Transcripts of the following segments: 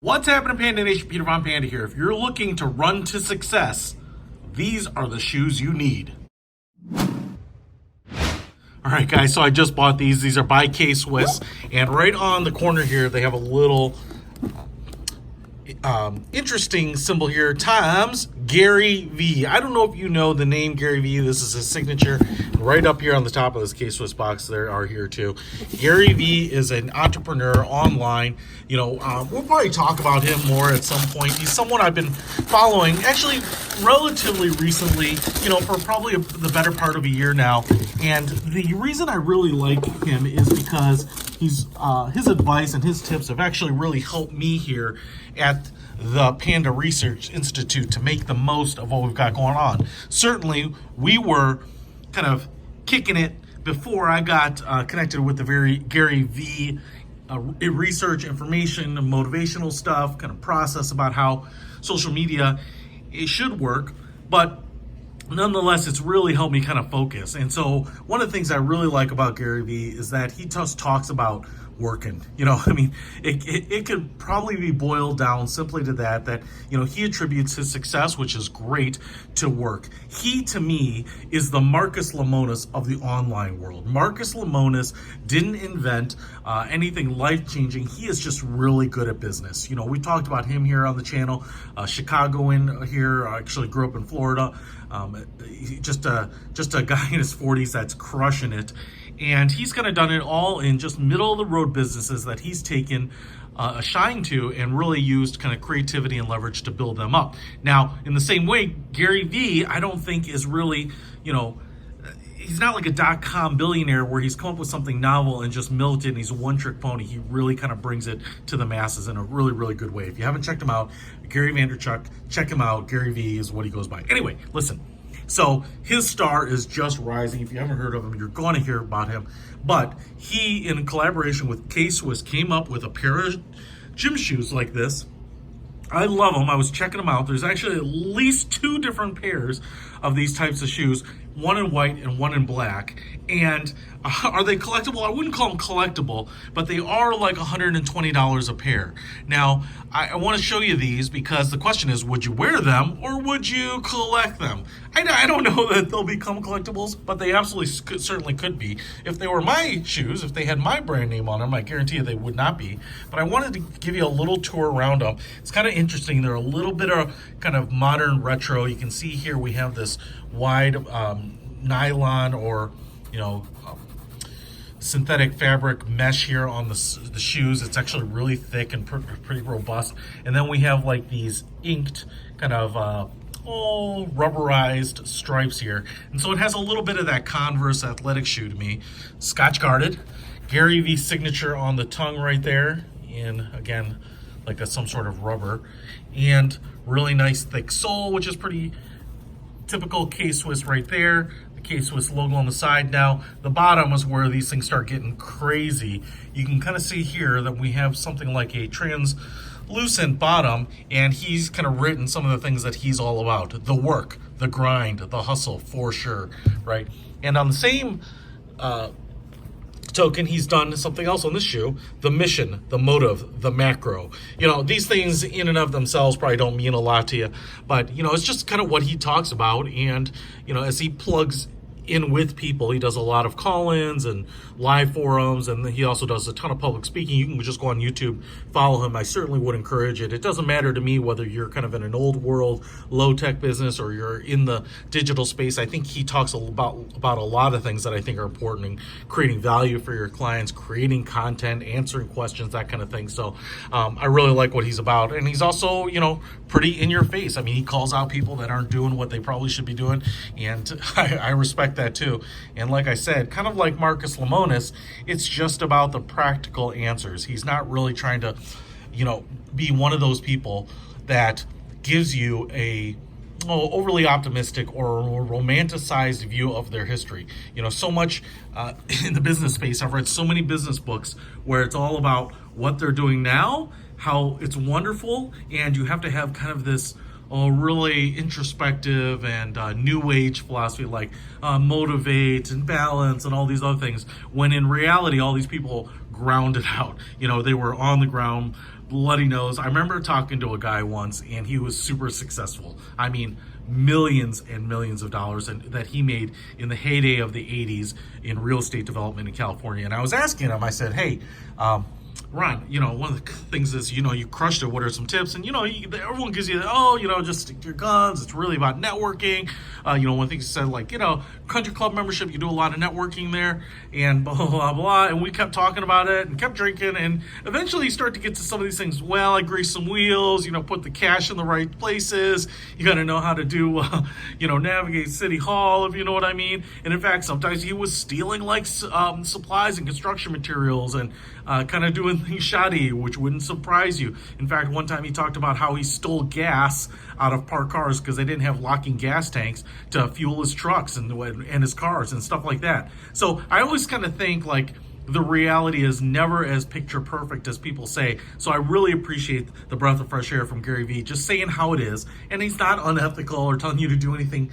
What's happening, Panda Nation? Peter Von Panda here. If you're looking to run to success, these are the shoes you need. All right, guys, so I just bought these. These are by K-Swiss, and right on the corner here, they have a little interesting symbol here, times Gary V. I don't know if you know the name Gary V. This is his signature. Right up here on the top of this K-Swiss box, there are here too. Gary V is an entrepreneur online. We'll probably talk about him more at some point. He's someone I've been following actually relatively recently, for probably the better part of a year now. And the reason I really like him is because he's his advice and his tips have actually really helped me here at the Panda Research Institute to make the most of what we've got going on. Certainly, we were kind of kicking it before I got connected with the Gary V research, information, motivational stuff, kind of process about how social media it should work, but nonetheless, it's really helped me kind of focus. And so one of the things I really like about Gary Vee is that he just talks about working. It could probably be boiled down simply to that he attributes his success, which is great, to work. He, to me, is the Marcus Lemonis of the online world. Marcus Lemonis didn't invent anything life-changing. He is just really good at business. We talked about him here on the channel. Chicagoan here, actually grew up in Florida. Just a guy in his 40s that's crushing it. And he's kind of done it all in just middle of the road businesses that he's taken a shine to and really used kind of creativity and leverage to build them up. Now, in the same way, Gary Vee, I don't think is really, he's not like a dot-com billionaire where he's come up with something novel and just milked it and he's a one-trick pony. He really kind of brings it to the masses in a really, really good way. If you haven't checked him out, Gary Vaynerchuk, check him out. Gary Vee is what he goes by. Anyway, listen. So his star is just rising. If you haven't heard of him, you're going to hear about him. But he, in collaboration with K-Swiss, came up with a pair of gym shoes like this. I love them. I was checking them out. There's actually at least 2 different pairs of these types of shoes, one in white and one in black. And are they collectible? I wouldn't call them collectible, but they are like $120 a pair. Now, I want to show you these because the question is, would you wear them or would you collect them? I don't know that they'll become collectibles, but they absolutely certainly could be. If they were my shoes, if they had my brand name on them, I guarantee you they would not be. But I wanted to give you a little tour around them. It's kind of interesting. They're a little bit of kind of modern retro. You can see here we have this wide nylon or synthetic fabric mesh here on the shoes. It's actually really thick and pretty robust. And then we have like these inked kind of rubberized stripes here. And so it has a little bit of that Converse athletic shoe to me. Scotch guarded. Gary V signature on the tongue right there. And again, like that's some sort of rubber. And really nice thick sole, which is pretty typical K-Swiss right there. The K-Swiss logo on the side. Now, the bottom is where these things start getting crazy. You can kind of see here that we have something like a translucent bottom, and he's kind of written some of the things that he's all about. The work, the grind, the hustle, for sure, right? And on the same token, he's done something else on this shoe: the mission, the motive, the macro. These things in and of themselves probably don't mean a lot to you, but it's just kind of what he talks about. And as he plugs in with people, he does a lot of call-ins and live forums, and he also does a ton of public speaking. You can just go on YouTube, follow him. I certainly would encourage it. It doesn't matter to me whether you're kind of in an old world, low-tech business, or you're in the digital space. I think he talks about a lot of things that I think are important in creating value for your clients, creating content, answering questions, that kind of thing. So I really like what he's about. And he's also, pretty in your face. I mean, he calls out people that aren't doing what they probably should be doing, and I respect that too. And like I said, kind of like Marcus Lemonis, it's just about the practical answers. He's not really trying to, be one of those people that gives you a overly optimistic or romanticized view of their history. So much in the business space, I've read so many business books where it's all about what they're doing now, how it's wonderful, and you have to have kind of this really introspective and new age philosophy like motivate and balance and all these other things, when in reality all these people grounded out. They were on the ground bloody nose. I remember talking to a guy once, and he was super successful. I mean, millions and millions of dollars that he made in the heyday of the 80s in real estate development in California. And I was asking him, I said, hey, Ron, one of the things is, you crushed it. What are some tips? And, everyone gives you, just stick to your guns. It's really about networking. One thing he said, like, country club membership, you do a lot of networking there and blah, blah, blah. And we kept talking about it and kept drinking. And eventually you start to get to some of these things. Well, I grease some wheels, put the cash in the right places. You got to know how to do, navigate City Hall, if you know what I mean. And in fact, sometimes he was stealing like supplies and construction materials and kind of doing things shoddy, which wouldn't surprise you. In fact, one time he talked about how he stole gas out of parked cars because they didn't have locking gas tanks to fuel his trucks and his cars and stuff like that. So I always kind of think like the reality is never as picture perfect as people say. So I really appreciate the breath of fresh air from Gary Vee, just saying how it is. And he's not unethical or telling you to do anything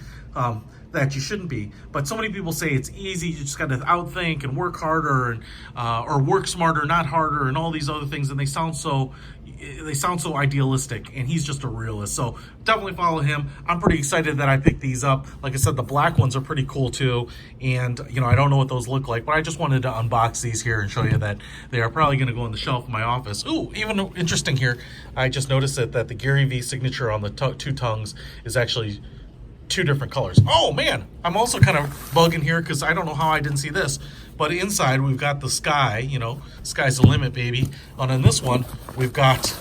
that you shouldn't be. But so many people say it's easy, you just got to outthink and work harder and or work smarter, not harder, and all these other things, and they sound so idealistic, and he's just a realist. So definitely follow him. I'm pretty excited that I picked these up. Like I said, the black ones are pretty cool too, and I don't know what those look like, but I just wanted to unbox these here and show you that they are probably going to go on the shelf in my office. Ooh, even interesting here, I just noticed that the Gary Vee signature on the two tongues is actually two different colors. Oh man, I'm also kind of bugging here because I don't know how I didn't see this, but inside we've got the sky, sky's the limit, baby. And on this one we've got,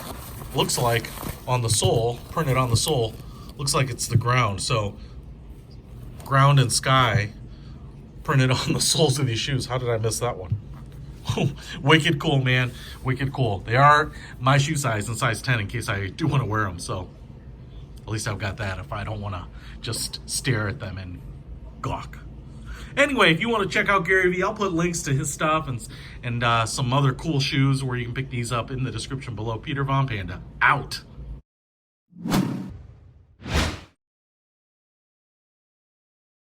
looks like on the sole, printed on the sole, looks like it's the ground. So ground and sky printed on the soles of these shoes. How did I miss that one? Wicked cool, man. Wicked cool. They are my shoe size and size 10 in case I do want to wear them. So at least I've got that if I don't want to just stare at them and gawk. Anyway, if you want to check out Gary Vee, I'll put links to his stuff and some other cool shoes where you can pick these up in the description below. Peter Von Panda, out.